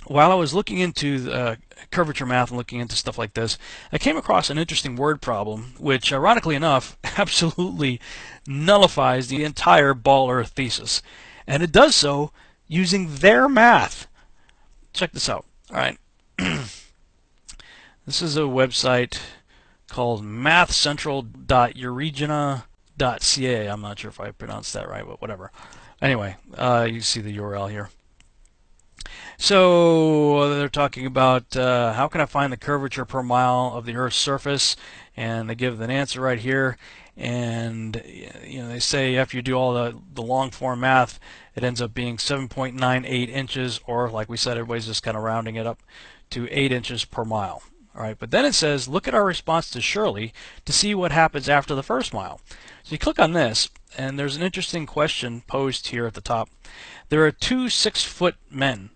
while I was looking into curvature math and looking into stuff like this, I came across an interesting word problem, which, ironically enough, absolutely nullifies the entire Ball Earth thesis. And it does so using their math. Check this out. All right. This is a website called mathcentral.euregina.ca. I'm not sure if I pronounced that right, but whatever. Anyway, you see the URL here. So they're talking about how can I find the curvature per mile of the Earth's surface, and they give an answer right here. And they say after you do all the long form math, it ends up being 7.98 inches, or like we said, everybody's just kind of rounding it up to 8 inches per mile. All right, but then it says look at our response to Shirley to see what happens after the first mile. So you click on this, and there's an interesting question posed here at the top. There are two 6-foot men.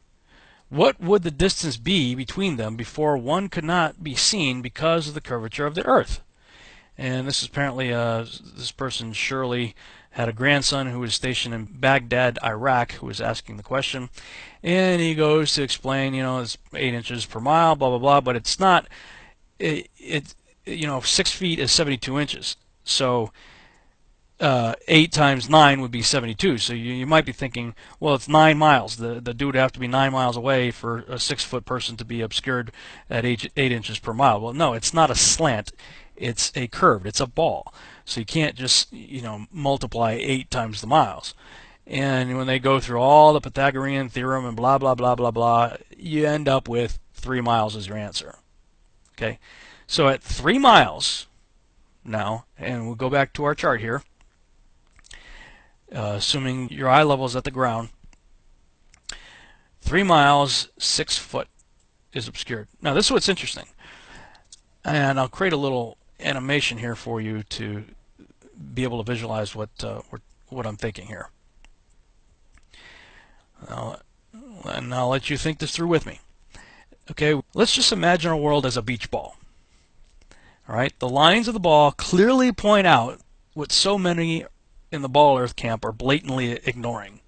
What would the distance be between them before one could not be seen because of the curvature of the Earth? And this is apparently this person, Shirley, had a grandson who was stationed in Baghdad, Iraq, who was asking the question. And he goes to explain, it's 8 inches per mile, blah, blah, blah, but it's not, 6 feet is 72 inches. So 8 times 9 would be 72. So you might be thinking, well, it's 9 miles. The dude would have to be 9 miles away for a 6-foot person to be obscured at 8 inches per mile. Well, no, it's not a slant. It's a curved. It's a ball. So you can't just multiply 8 times the miles. And when they go through all the Pythagorean theorem and blah blah blah blah blah, you end up with 3 miles as your answer. Okay, so at 3 miles now, and we'll go back to our chart here. Assuming your eye level is at the ground, 3 miles, 6 foot is obscured. Now this is what's interesting, and I'll create a little animation here for you to be able to visualize what I'm thinking here. And I'll let you think this through with me. Okay, let's just imagine our world as a beach ball. All right, the lines of the ball clearly point out what so many in the Ball Earth camp are blatantly ignoring.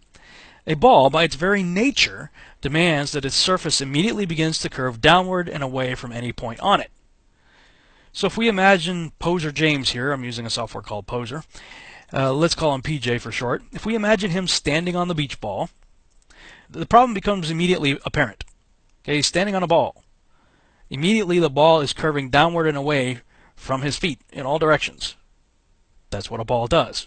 A ball, by its very nature, demands that its surface immediately begins to curve downward and away from any point on it. So if we imagine Poser James here, I'm using a software called Poser, let's call him PJ for short. If we imagine him standing on the beach ball, the problem becomes immediately apparent. Okay, he's standing on a ball. Immediately the ball is curving downward and away from his feet in all directions. That's what a ball does.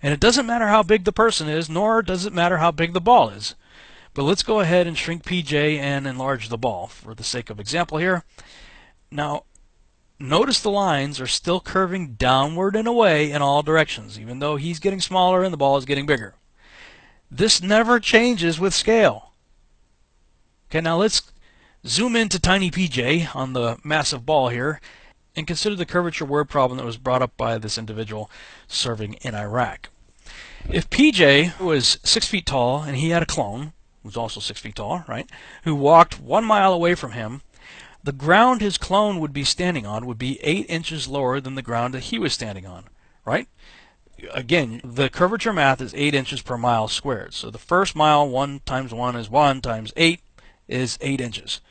And it doesn't matter how big the person is, nor does it matter how big the ball is. But let's go ahead and shrink PJ and enlarge the ball for the sake of example here. Now, notice the lines are still curving downward and away in all directions, even though he's getting smaller and the ball is getting bigger. This never changes with scale. Okay, now let's zoom into tiny PJ on the massive ball here and consider the curvature word problem that was brought up by this individual serving in Iraq. If PJ was 6 feet tall and he had a clone, who was also 6 feet tall, right, who walked 1 mile away from him, the ground his clone would be standing on would be 8 inches lower than the ground that he was standing on, right? Again, the curvature math is 8 inches per mile squared. So the first mile, 1 times 1 is 1 times 8 is 8 inches.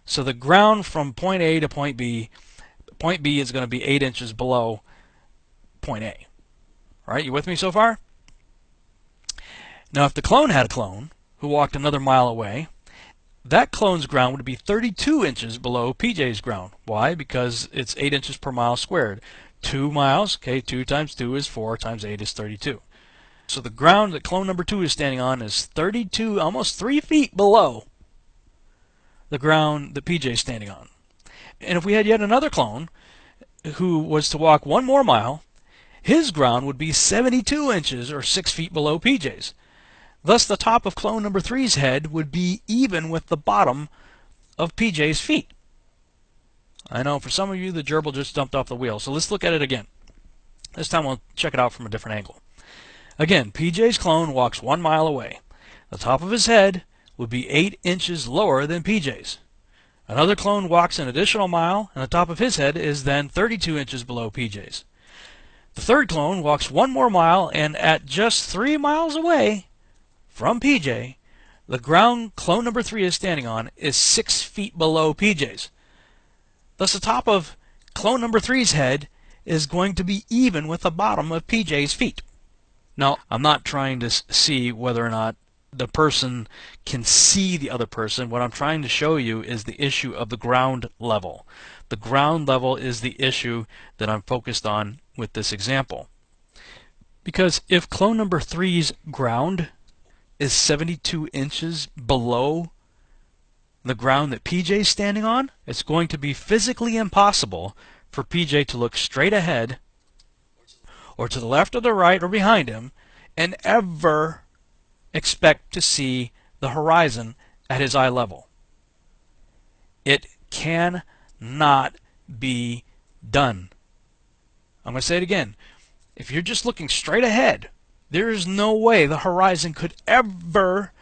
So the ground from point A to point B is going to be 8 inches below point A. All right, you with me so far? Now, if the clone had a clone who walked another mile away, that clone's ground would be 32 inches below PJ's ground. Why? Because it's 8 inches per mile squared. 2 miles, okay, 2 times 2 is 4 times 8 is 32. So the ground that clone number 2 is standing on is 32, almost 3 feet below the ground that PJ is standing on. And if we had yet another clone who was to walk 1 more mile, his ground would be 72 inches or 6 feet below PJ's. Thus, the top of clone number 3's head would be even with the bottom of PJ's feet. I know for some of you the gerbil just jumped off the wheel, so let's look at it again. This time we'll check it out from a different angle. Again, PJ's clone walks 1 mile away. The top of his head would be 8 inches lower than PJ's. Another clone walks an additional mile, and the top of his head is then 32 inches below PJ's. The third clone walks 1 more mile, and at just 3 miles away from PJ, The ground clone number 3 is standing on is 6 feet below PJ's. Thus the top of clone number 3's head is going to be even with the bottom of PJ's feet. Now, I'm not trying to see whether or not the person can see the other person. What I'm trying to show you is the issue of the ground level. The ground level is the issue that I'm focused on with this example. Because if clone number 3's ground is 72 inches below the ground that PJ is standing on, it's going to be physically impossible for PJ to look straight ahead or to the left or the right or behind him and ever expect to see the horizon at his eye level. It cannot be done. I'm going to say it again. If you're just looking straight ahead, there is no way the horizon could ever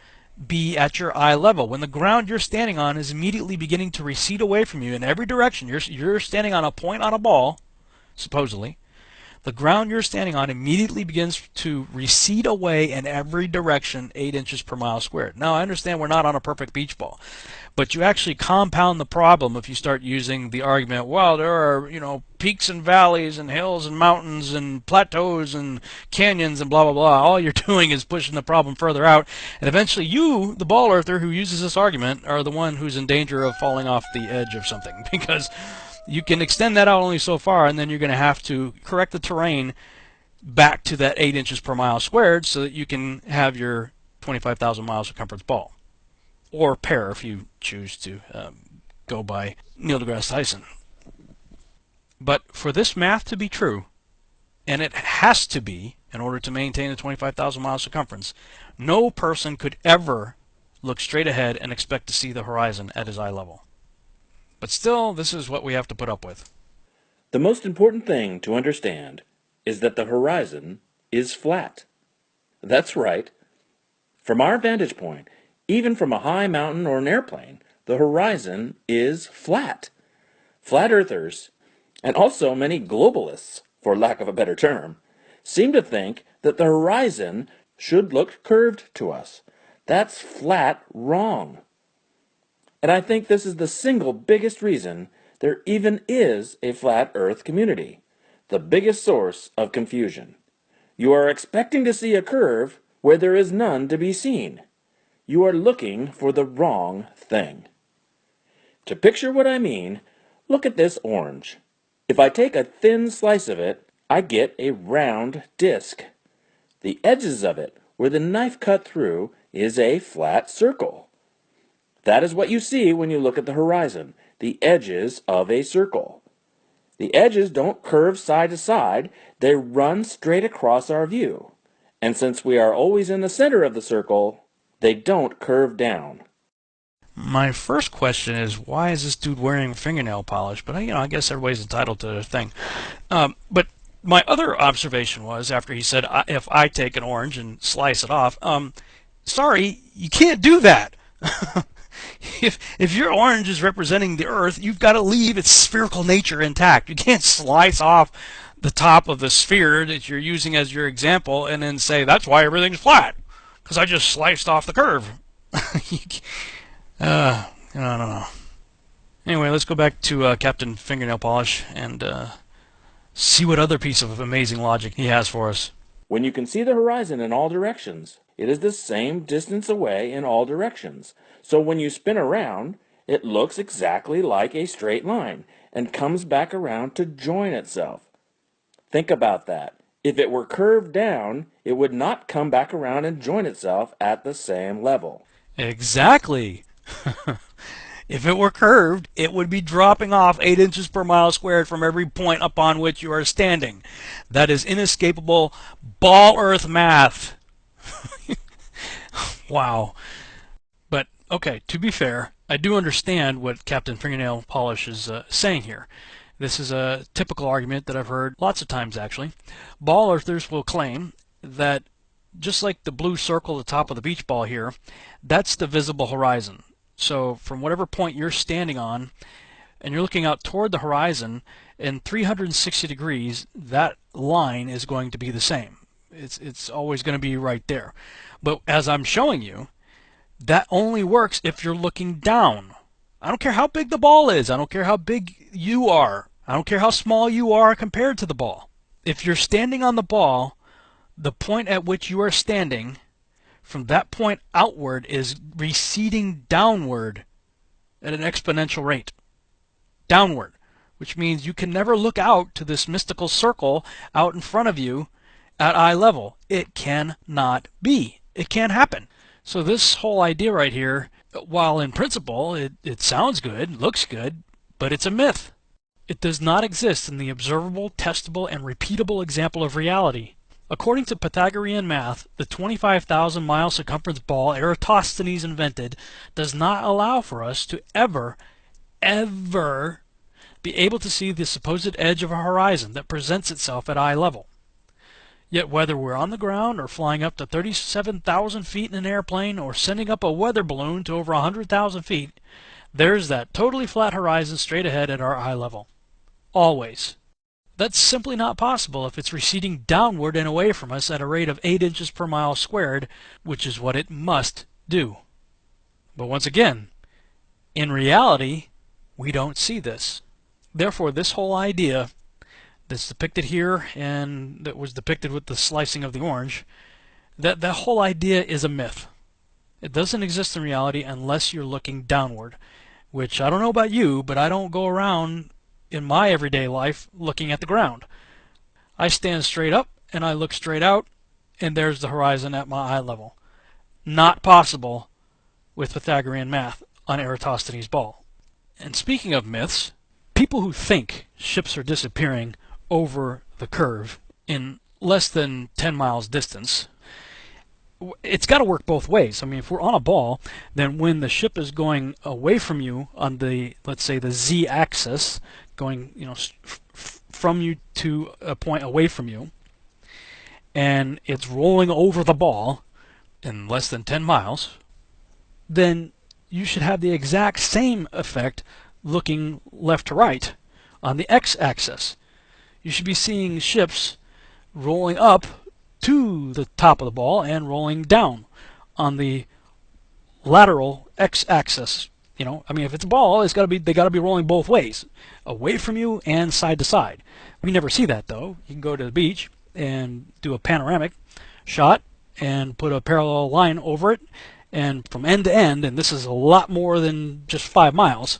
be at your eye level. When the ground you're standing on is immediately beginning to recede away from you in every direction, you're standing on a point on a ball, supposedly. The ground you're standing on immediately begins to recede away in every direction 8 inches per mile squared. Now, I understand we're not on a perfect beach ball, but you actually compound the problem if you start using the argument, well, there are, peaks and valleys and hills and mountains and plateaus and canyons and blah, blah, blah. All you're doing is pushing the problem further out, and eventually you, the ball earther who uses this argument, are the one who's in danger of falling off the edge of something, because you can extend that out only so far, and then you're going to have to correct the terrain back to that 8 inches per mile squared so that you can have your 25,000 mile circumference ball. Or pair if you choose to go by Neil deGrasse Tyson. But for this math to be true, and it has to be in order to maintain the 25,000 mile circumference, no person could ever look straight ahead and expect to see the horizon at his eye level. But still, this is what we have to put up with. The most important thing to understand is that the horizon is flat. That's right. From our vantage point, even from a high mountain or an airplane, the horizon is flat. Flat earthers, and also many globalists, for lack of a better term, seem to think that the horizon should look curved to us. That's flat wrong. And I think this is the single biggest reason there even is a flat earth community, the biggest source of confusion. You are expecting to see a curve where there is none to be seen. You are looking for the wrong thing. To picture what I mean, look at this orange. If I take a thin slice of it, I get a round disc. The edges of it, where the knife cut through, is a flat circle. That is what you see when you look at the horizon, the edges of a circle. The edges don't curve side to side, they run straight across our view. And since we are always in the center of the circle, they don't curve down. My first question is, why is this dude wearing fingernail polish? But I guess everybody's entitled to their thing. But my other observation was, after he said, if I take an orange and slice it off, sorry, you can't do that. If your orange is representing the Earth, you've got to leave its spherical nature intact. You can't slice off the top of the sphere that you're using as your example and then say, that's why everything's flat, because I just sliced off the curve. I don't know. Anyway, let's go back to Captain Fingernail Polish and see what other piece of amazing logic he has for us. When you can see the horizon in all directions, it is the same distance away in all directions. So when you spin around, it looks exactly like a straight line and comes back around to join itself. Think about that. If it were curved down, it would not come back around and join itself at the same level. Exactly. If it were curved, it would be dropping off 8 inches per mile squared from every point upon which you are standing. That is inescapable ball earth math. Wow. But, okay, to be fair, I do understand what Captain Fingernail Polish is saying here. This is a typical argument that I've heard lots of times, actually. Ball earthers will claim that just like the blue circle at the top of the beach ball here, that's the visible horizon. So from whatever point you're standing on, and you're looking out toward the horizon, in 360 degrees, that line is going to be the same. It's always going to be right there. But as I'm showing you, That only works if you're looking down. I don't care how big the ball is. I don't care how big you are. I don't care how small you are compared to the ball. If you're standing on the ball, the point at which you are standing, from that point outward, is receding downward at an exponential rate. Downward. Which means you can never look out to this mystical circle out in front of you at eye level. It cannot be. It can't happen. So this whole idea right here, while in principle it sounds good, looks good, but it's a myth. It does not exist in the observable, testable, and repeatable example of reality. According to Pythagorean math, the 25,000 mile circumference ball Eratosthenes invented does not allow for us to ever be able to see the supposed edge of a horizon that presents itself at eye level. Yet whether we're on the ground or flying up to 37,000 feet in an airplane or sending up a weather balloon to over 100,000 feet, there's that totally flat horizon straight ahead at our eye level. Always. That's simply not possible if it's receding downward and away from us at a rate of 8 inches per mile squared, which is what it must do. But once again, in reality, we don't see this. Therefore, this whole idea that's depicted here and that was depicted with the slicing of the orange, that whole idea is a myth. It doesn't exist in reality unless you're looking downward, which I don't know about you, but I don't go around in my everyday life looking at the ground. I stand straight up and I look straight out, and there's the horizon at my eye level. Not possible with Pythagorean math on Eratosthenes' ball. And speaking of myths, people who think ships are disappearing over the curve in less than 10 miles distance, it's got to work both ways. I mean, if we're on a ball, then when the ship is going away from you on the, let's say, the z-axis, going, from you to a point away from you, and it's rolling over the ball in less than 10 miles, then you should have the exact same effect looking left to right on the x-axis. You should be seeing ships rolling up to the top of the ball and rolling down on the lateral x-axis. I mean, if it's a ball, they got to be rolling both ways, away from you and side to side. We never see that though. You can go to the beach and do a panoramic shot and put a parallel line over it, and from end to end, and this is a lot more than just 5 miles,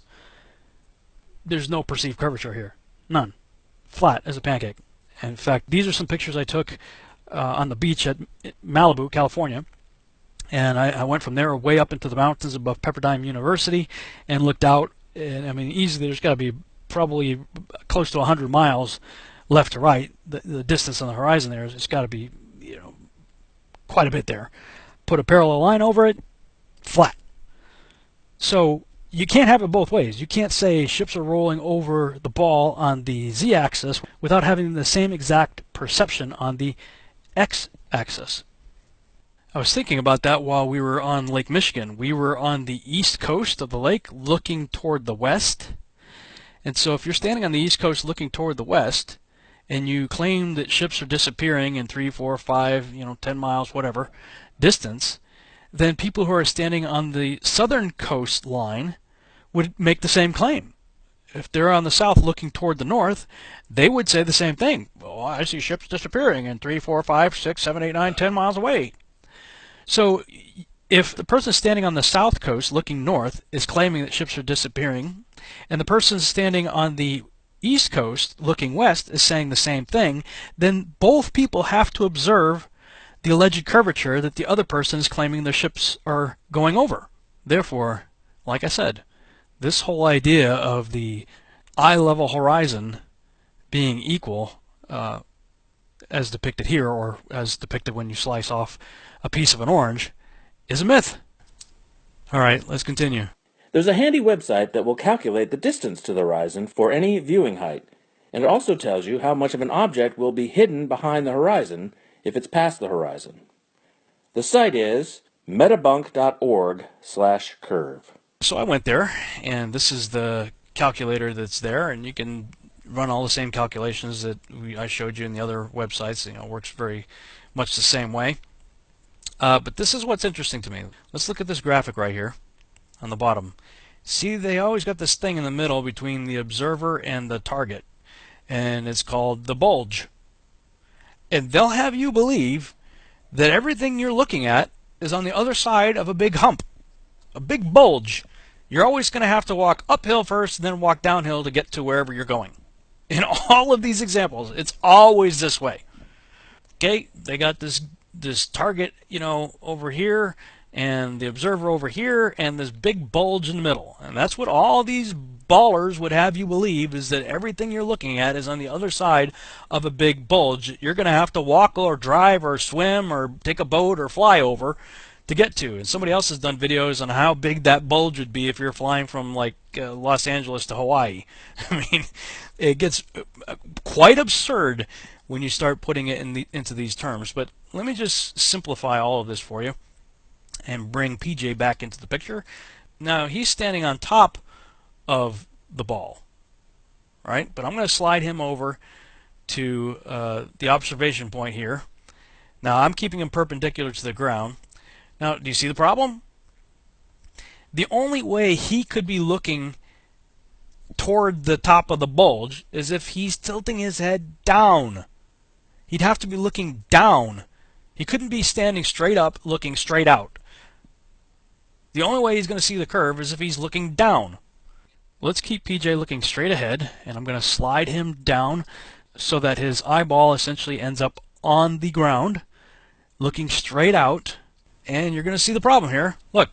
there's no perceived curvature here. None. Flat as a pancake. And in fact, these are some pictures I took on the beach at Malibu, California. And I went from there way up into the mountains above Pepperdine University and looked out. And I mean, easily there's got to be probably close to 100 miles left to right. The distance on the horizon there, it's got to be, quite a bit there. Put a parallel line over it, flat. So you can't have it both ways. You can't say ships are rolling over the ball on the z-axis without having the same exact perception on the x-axis. I was thinking about that while we were on Lake Michigan. We were on the east coast of the lake looking toward the west. And so if you're standing on the east coast looking toward the west and you claim that ships are disappearing in 3, 4, 5, 10 miles, whatever distance, then people who are standing on the southern coastline would make the same claim. If they're on the south looking toward the north, they would say the same thing. Oh, I see ships disappearing in 3, 4, 5, 6, 7, 8, 9, 10 miles away. So if the person standing on the south coast looking north is claiming that ships are disappearing, and the person standing on the east coast looking west is saying the same thing, then both people have to observe the alleged curvature that the other person is claiming their ships are going over. Therefore, like I said, this whole idea of the eye-level horizon being equal, as depicted here, or as depicted when you slice off a piece of an orange, is a myth. All right, let's continue. There's a handy website that will calculate the distance to the horizon for any viewing height, and it also tells you how much of an object will be hidden behind the horizon if it's past the horizon. The site is metabunk.org/curve. So I went there, and this is the calculator that's there, and you can run all the same calculations that I showed you in the other websites. It works very much the same way. But this is what's interesting to me. Let's look at this graphic right here on the bottom. See, they always got this thing in the middle between the observer and the target, and it's called the bulge. And they'll have you believe that everything you're looking at is on the other side of a big hump, a big bulge. You're always going to have to walk uphill first and then walk downhill to get to wherever you're going. In all of these examples, it's always this way. Okay, they got this target, over here, and the observer over here, and this big bulge in the middle. And that's what all these ballers would have you believe, is that everything you're looking at is on the other side of a big bulge. You're going to have to walk or drive or swim or take a boat or fly over to get to. And somebody else has done videos on how big that bulge would be if you're flying from like Los Angeles to Hawaii. I mean, it gets quite absurd when you start putting it into these terms. But let me just simplify all of this for you and bring PJ back into the picture. Now he's standing on top of the ball, right? But I'm going to slide him over to the observation point here. Now I'm keeping him perpendicular to the ground. Now, do you see the problem? The only way he could be looking toward the top of the bulge is if he's tilting his head down. He'd have to be looking down. He couldn't be standing straight up, looking straight out. The only way he's going to see the curve is if he's looking down. Let's keep PJ looking straight ahead, and I'm going to slide him down so that his eyeball essentially ends up on the ground, looking straight out. And you're going to see the problem here. Look,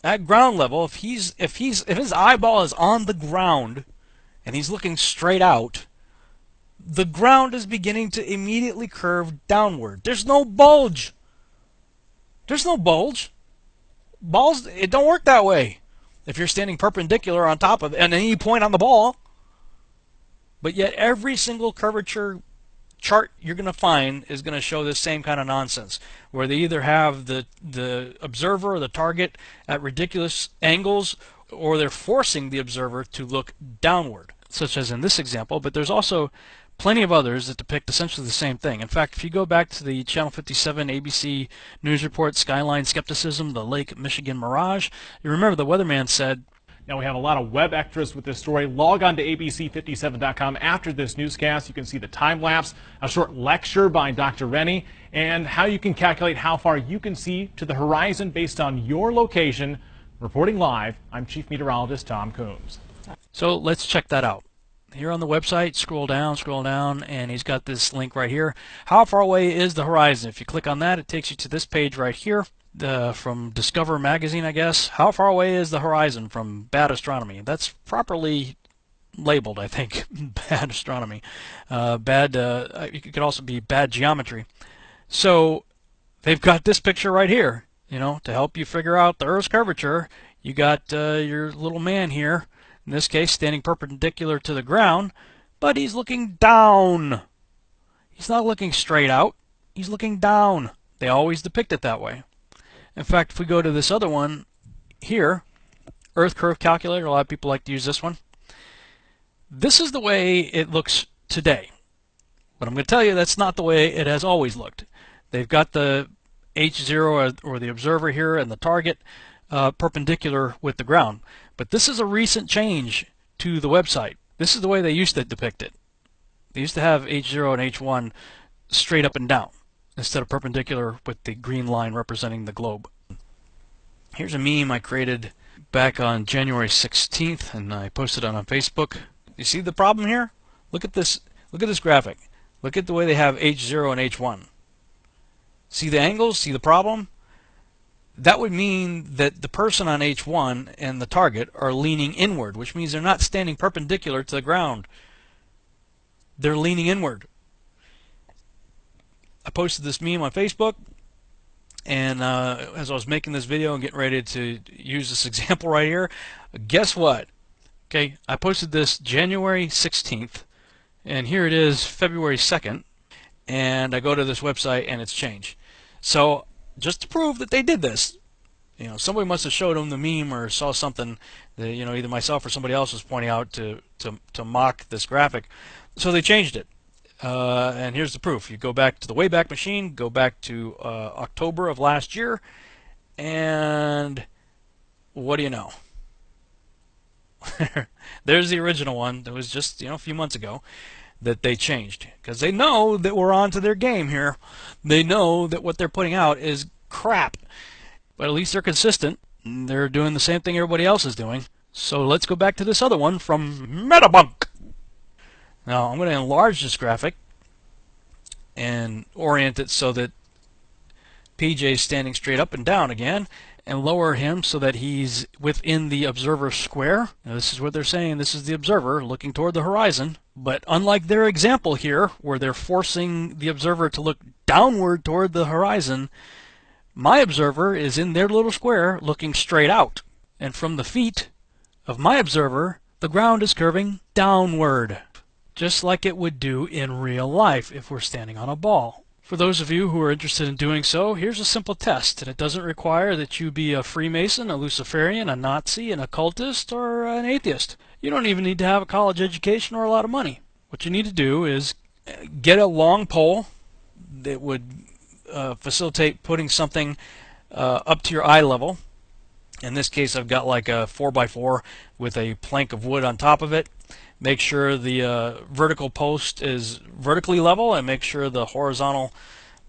at ground level, if his eyeball is on the ground and he's looking straight out, the ground is beginning to immediately curve downward. There's no bulge. There's no bulge. Balls, it don't work that way. If you're standing perpendicular on top of it, and then you point on the ball, but yet every single curvature chart you're going to find is going to show this same kind of nonsense, where they either have the observer or the target at ridiculous angles, or they're forcing the observer to look downward, such as in this example. But there's also plenty of others that depict essentially the same thing. In fact, if you go back to the Channel 57 ABC News Report, Skyline Skepticism, the Lake Michigan Mirage, you remember the weatherman said, now we have a lot of web extras with this story. Log on to abc57.com after this newscast. You can see the time lapse, a short lecture by Dr. Rennie, and how you can calculate how far you can see to the horizon based on your location. Reporting live, I'm Chief Meteorologist Tom Coombs. So let's check that out. Here on the website, scroll down, and he's got this link right here. How far away is the horizon? If you click on that, it takes you to this page right here. From Discover magazine, I guess. How far away is the horizon from Bad Astronomy? That's properly labeled, I think. Bad Astronomy. It could also be Bad Geometry. So they've got this picture right here, to help you figure out the Earth's curvature. You got your little man here, in this case standing perpendicular to the ground, but he's looking down. He's not looking straight out. He's looking down. They always depict it that way. In fact, if we go to this other one here, Earth Curve Calculator, a lot of people like to use this one. This is the way it looks today. But I'm going to tell you that's not the way it has always looked. They've got the H0 or the observer here and the target perpendicular with the ground. But this is a recent change to the website. This is the way they used to depict it. They used to have H0 and H1 straight up and down, instead of perpendicular with the green line representing the globe. Here's a meme I created back on January 16th, and I posted it on Facebook. You see the problem here? Look at this graphic. Look at the way they have H0 and H1. See the angles? See the problem? That would mean that the person on H1 and the target are leaning inward, which means they're not standing perpendicular to the ground. They're leaning inward. I posted this meme on Facebook, and as I was making this video and getting ready to use this example right here, guess what? Okay, I posted this January 16th, and here it is February 2nd, and I go to this website and it's changed. So just to prove that they did this, somebody must have showed them the meme or saw something that either myself or somebody else was pointing out to mock this graphic. So they changed it. And here's the proof. You go back to the Wayback Machine, go back to October of last year, and what do you know? There's the original one that was just a few months ago that they changed because they know that we're on to their game here. They know that what they're putting out is crap, but at least they're consistent. They're doing the same thing everybody else is doing. So let's go back to this other one from Metabunk. Now I'm going to enlarge this graphic and orient it so that PJ is standing straight up and down again, and lower him so that he's within the observer square. Now this is what they're saying. This is the observer looking toward the horizon. But unlike their example here, where they're forcing the observer to look downward toward the horizon, my observer is in their little square looking straight out. And from the feet of my observer, the ground is curving downward, just like it would do in real life if we're standing on a ball. For those of you who are interested in doing so, here's a simple test, and it doesn't require that you be a Freemason, a Luciferian, a Nazi, an occultist, or an atheist. You don't even need to have a college education or a lot of money. What you need to do is get a long pole that would facilitate putting something up to your eye level. In this case, I've got like a 4x4 with a plank of wood on top of it. Make sure the vertical post is vertically level, and make sure the horizontal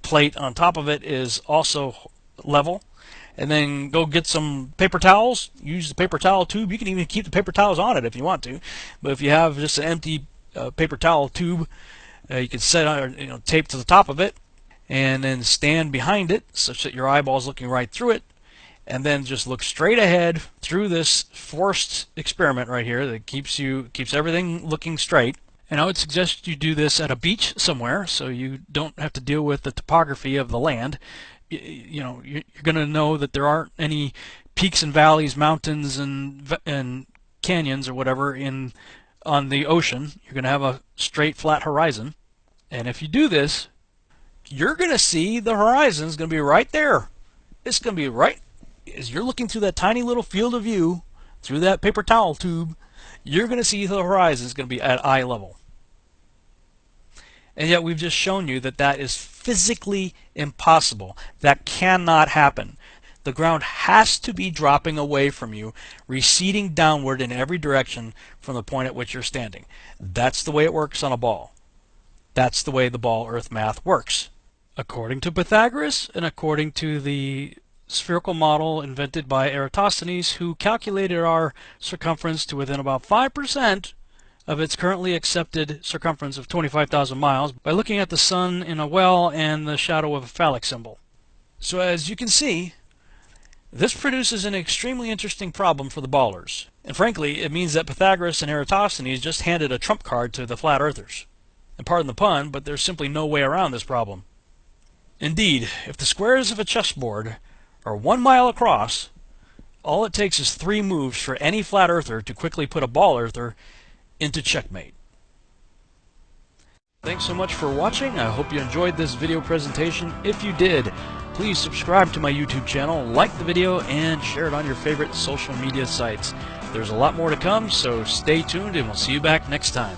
plate on top of it is also level. And then go get some paper towels. Use the paper towel tube. You can even keep the paper towels on it if you want to. But if you have just an empty paper towel tube, you can set tape to the top of it, and then stand behind it such that your eyeball is looking right through it. And then just look straight ahead through this forced experiment right here that keeps everything looking straight. And I would suggest you do this at a beach somewhere so you don't have to deal with the topography of the land. You're going to know that there aren't any peaks and valleys, mountains and canyons or whatever on the ocean. You're going to have a straight flat horizon. And if you do this, you're going to see the horizon is going to be right there. It's going to be right as you're looking through that tiny little field of view, through that paper towel tube, you're going to see the horizon is going to be at eye level. And yet we've just shown you that that is physically impossible. That cannot happen. The ground has to be dropping away from you, receding downward in every direction from the point at which you're standing. That's the way it works on a ball. That's the way the ball earth math works. According to Pythagoras and according to the spherical model invented by Eratosthenes, who calculated our circumference to within about 5% of its currently accepted circumference of 25,000 miles by looking at the sun in a well and the shadow of a phallic symbol. So as you can see, this produces an extremely interesting problem for the ballers. And frankly, it means that Pythagoras and Eratosthenes just handed a trump card to the flat earthers. And pardon the pun, but there's simply no way around this problem. Indeed, if the squares of a chessboard are 1 mile across, all it takes is 3 moves for any flat earther to quickly put a ball earther into checkmate. Thanks so much for watching. I hope you enjoyed this video presentation. If you did, please subscribe to my YouTube channel, like the video, and share it on your favorite social media sites. There's a lot more to come, so stay tuned and we'll see you back next time.